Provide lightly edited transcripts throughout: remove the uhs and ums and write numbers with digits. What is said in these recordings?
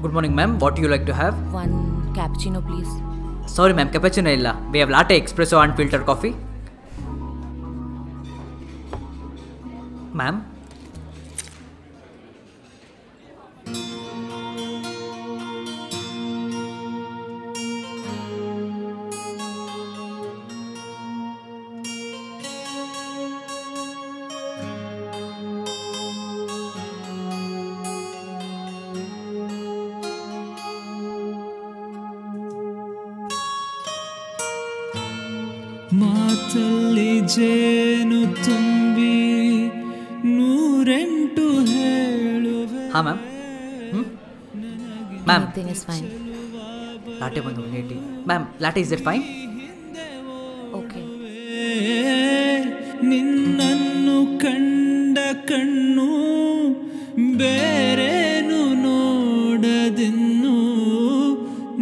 Good morning, ma'am. What do you like to have? One cappuccino, please. Sorry, ma'am. Cappuccino illa. We have latte, espresso and filter coffee. Ma'am? ಮಾತಲ್ಲಿ ಜೇನು ತುಂಬಿ ನೂರೆಂಟು ಹೇಳುವೆ. हाँ ma'am. Ma'am. Everything is fine. Latte ಬಂದು ಲೇಟಿ. Ma'am, latte is it fine? Okay. ನಿನ್ನನ್ನು ಕಂಡ ಕಣ್ಣು ಬೇರೇನು ನೋಡದಿನ್ನು,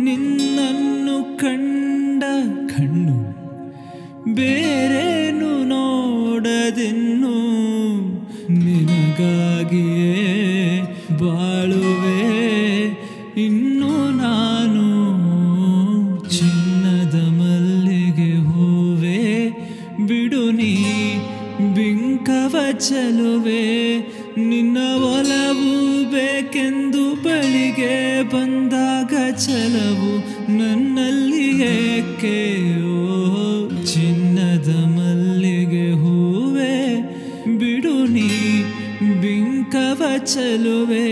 ನಿನ್ನನ್ನು ಕಂಡ ಕಣ್ಣು ಬೇರೇನು ನೋಡದಿನ್ನು, ನಿನಗಾಗಿಯೇ ಬಾಳುವೆ ಇನ್ನು ನಾನು. ಚಿನ್ನದ ಮಲ್ಲಿಗೆ ಹೂವೆ ಬಿಡು ನೀ ಬಿಂಕವ ಚೆಲುವೆ, ನಿನ್ನ ಒಲವು ಬೇಕೆಂದು ಬಳಿಗೆ ಬಂದಾಗ ಛಲವು ನನ್ನಲ್ಲಿ ಏಕೆ? ಓ ಚಿನ್ನದ ಮಲ್ಲಿಗೆ ಹೂವೆ ಬಿಡು ನೀ ಬಿಂಕವ ಚೆಲುವೆ.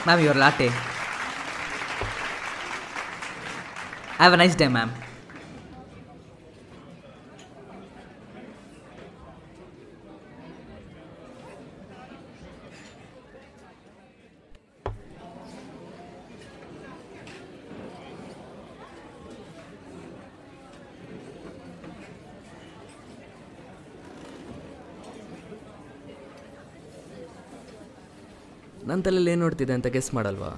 Ma'am, your latte. Have a nice day, ma'am. ನನ್ನ ತಲೆಯಲ್ಲಿ ಏನು ನೋಡ್ತಿದೆ ಅಂತ ಗೆಸ್ ಮಾಡಲ್ವಾ?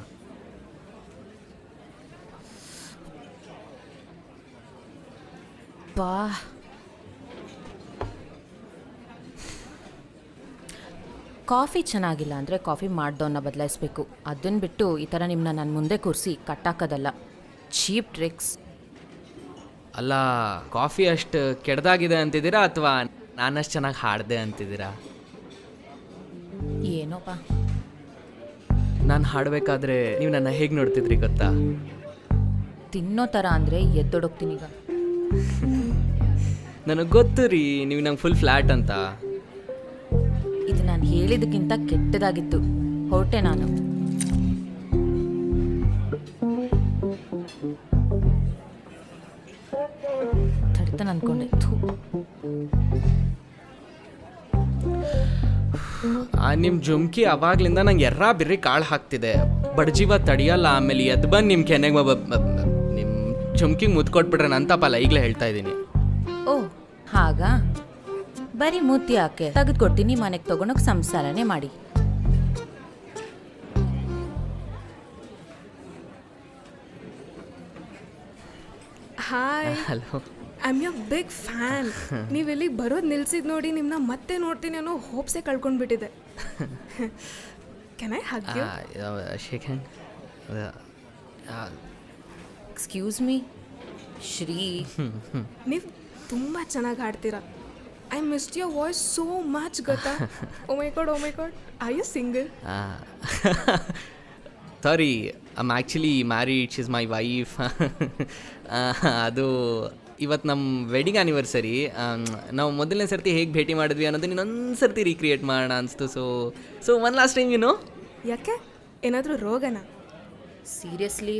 ಬಾ, ಕಾಫಿ ಚೆನ್ನಾಗಿಲ್ಲ ಅಂದರೆ ಕಾಫಿ ಮಾಡ್ದವನ್ನ ಬದಲಾಯಿಸ್ಬೇಕು. ಅದನ್ನು ಬಿಟ್ಟು ಈ ಥರ ನಿಮ್ಮನ್ನ ನನ್ನ ಮುಂದೆ ಕೂರಿಸಿ ಕಟ್ಟಾಕೋದಲ್ಲ. Cheap tricks. ಅಲ್ಲ, ಕಾಫಿ ಅಷ್ಟು ಕೆಡ್ದಾಗಿದೆ ಅಂತಿದ್ದೀರಾ ಅಥವಾ ನಾನಷ್ಟು ಚೆನ್ನಾಗಿ ಹಾಡಿದೆ ಅಂತಿದ್ದೀರಾ? ಏನೋಪ್ಪ, ನಾನು ಹಾಡಬೇಕಾದ್ರೆ ನೀವು ನನ್ನ ಹೇಗೆ ನೋಡ್ತಿದ್ರಿ ಗೊತ್ತಾ? ತಿನ್ನೋ ಥರ ಅಂದರೆ ಎದ್ದೊಡೋಗ್ತೀನಿ ಈಗ. ನನಗೆ ಗೊತ್ತು ರೀ, ನೀವು ನಂಗೆ ಫುಲ್ ಫ್ಲ್ಯಾಟ್ ಅಂತ. ಇದು ನಾನು ಹೇಳಿದ್ದಕ್ಕಿಂತ ಕೆಟ್ಟದಾಗಿತ್ತು. ಹೊರಟೆ ನಾನು. ತಡಿತಾನೆ ಅಂದ್ಕೊಂಡೆ. ನಿಮ್ಮ ಜುಮ್ಕಿ ಅವಾಗ್ಲಿಂದ ನಂಗೆ ಎರ್ರಾ ಬಿರ್ರಿ ಕಾಳು ಹಾಕ್ತಿದೆ. ಬಡ್ಜೀವ ತಡಿಯಲ್ಲ, ಆಮೇಲೆ ಎದ್ದು ಬಂದು ನಿಮ್ಮ ಕೆನೆಗೆ ನಿಮ್ಮ ಜುಮ್ಕಿಗೆ ಮುತ್ಕೊಟ್ಬಿಟ್ರೆ ನನ್ನ ತಪ್ಪಲ್ಲ, ಈಗಲೇ ಹೇಳ್ತಾ ಇದ್ದೀನಿ. ಓ ಹಾಗಾ? ಬರೀ ಮೂತಿ ಯಾಕೆ ತೆಗೆದುಕೊಡ್ತೀನಿ, ಮನೆಗೆ ತೊಗೊಂಡೋಗಿ ಸಂಸಾರನೇ ಮಾಡಿ. Hi, hello. I am your big fan. ನೀವು ಇಲ್ಲಿಗೆ ಬರೋದು ನಿಲ್ಸಿದ್ ನೋಡಿ ನಿಮ್ಮನ್ನ ಮತ್ತೆ ನೋಡ್ತೀನಿ ಅನ್ನೋ ಹೋಪ್ಸೇ ಕಳ್ಕೊಂಡ್ಬಿಟ್ಟಿದೆ. Can I hug you? Shake hand. Excuse me Shri. ನೀವು ತುಂಬ ಚೆನ್ನಾಗಿ ಹಾಡ್ತೀರಾ. I missed your voice so much ಗೊತ್ತಾ? Oh my God, oh my God. Are you single? Sorry, I am actually married, she is my wife. ಅದು ಇವತ್ತು ನಮ್ಮ wedding anniversary. ನಾವು ಮೊದಲನೇ ಸರ್ತಿ ಹೇಗೆ ಭೇಟಿ ಮಾಡಿದ್ವಿ ಅನ್ನೋದನ್ನ ಇನ್ನೊಂದು ಸರ್ತಿ ರೀಕ್ರಿಯೇಟ್ ಮಾಡೋಣ ಅನಿಸ್ತು. So one last time you know. ಯಾಕೆ, ಏನಾದರೂ ರೋಗನಾ? ಸೀರಿಯಸ್ಲಿ?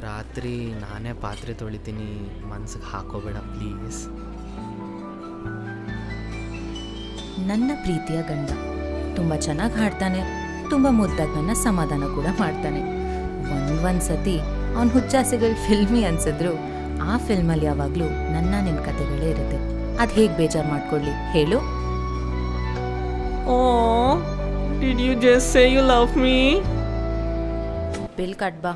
ರಾತ್ರಿ ನಾನೇ ಪಾತ್ರೆ ತೊಳಿತೀನಿ, ಮನ್ಸಿಗೆ ಹಾಕೋಬೇಡ ಪ್ಲೀಸ್. ನನ್ನ ಪ್ರೀತಿಯ ಗಂಡ ತುಂಬ ಚೆನ್ನಾಗಿ ಹಾಡ್ತಾನೆ, ತುಂಬ ಮುದ್ದಾಗಿ ನನ್ನ ಸಮಾಧಾನ ಕೂಡ ಮಾಡ್ತಾನೆ. ಒಂದು ಸತಿ ಅವನ ಹುಚ್ಚಾಸೆಗಳು ಫಿಲ್ಮಿ ಅನ್ಸಿದ್ರು ಆ ಫಿಲ್ಮಲ್ಲಿ ಯಾವಾಗಲೂ ನನ್ನ ನಿನ್ನ ಕತೆಗಳೇ ಇರುತ್ತೆ. ಅದು ಹೇಗೆ ಬೇಜಾರು ಮಾಡ್ಕೊಳ್ಳಿ ಹೇಳು? Oh, did you just say you love me? Bill cut ಬಾ.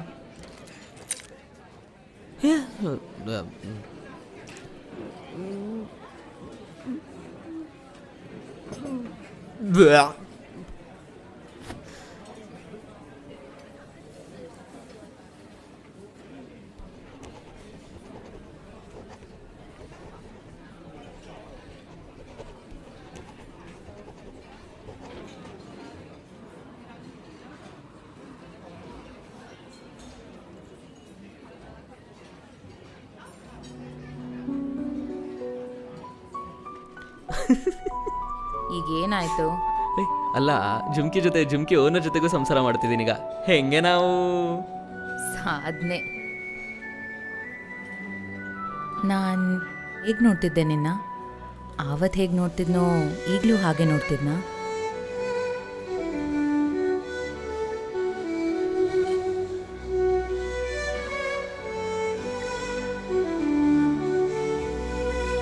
ಈಗ ಏನಾಯ್ತು? ಅಲ್ಲ, ಜುಮ್ಕಿ ಜೊತೆ ಜುಮ್ಕಿ ಓನರ್ ಜೊತೆಗೂ ಸಂಸಾರ ಮಾಡ್ತಿದ್ದೀನಿ ಈಗ. ಹೆಂಗೆ ನಾವು ಸಾಧನೆ. ನಾನು ಹೇಗೆ ನೋಡ್ತಿದ್ದೆ ನಿನ್ನ? ಆವತ್ತು ಹೇಗೆ ನೋಡ್ತಿದ್ನೋ ಈಗಲೂ ಹಾಗೆ ನೋಡ್ತಿದ್ನಾ?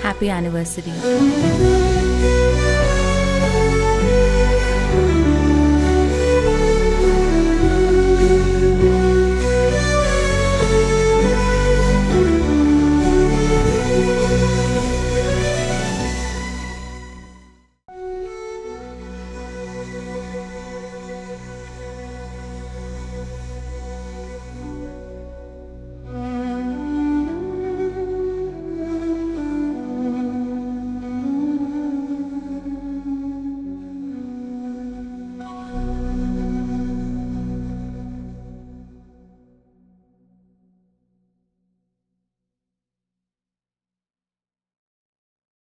Happy anniversary.